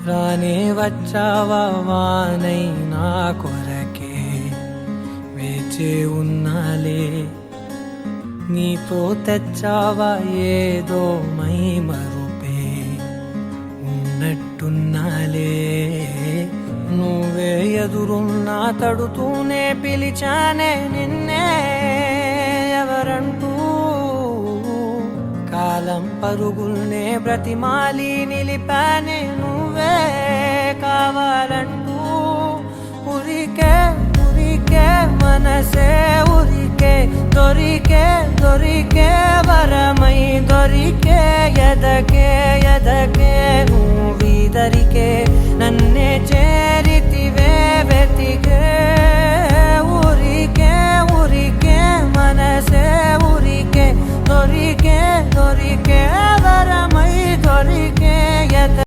రానే వచ్చావా వానై నా కొరకే వేచే ఉన్నాలే నీతో తెచ్చావా ఏదో మై మరుపే ఉన్నట్టున్నాలే నువ్వే ఎదురున్నా తడుతూనే పిలిచానే నిన్నే ఎవరంటూ కాలం పరుగుల్నే బ్రతిమాలి నిలిపానే నువ్వే కావాలంటూ ఉరికే ఉరికే మనసే ఉరికే దొరికే దొరికే వరమై దొరికే ఎదకే ఎదకే నువ్వీదరికే నన్నే చేరితివే వెతికే ఊరికే ఊరికే మనసే ఊరికే దొరికే దొరికే వరమై దొరికే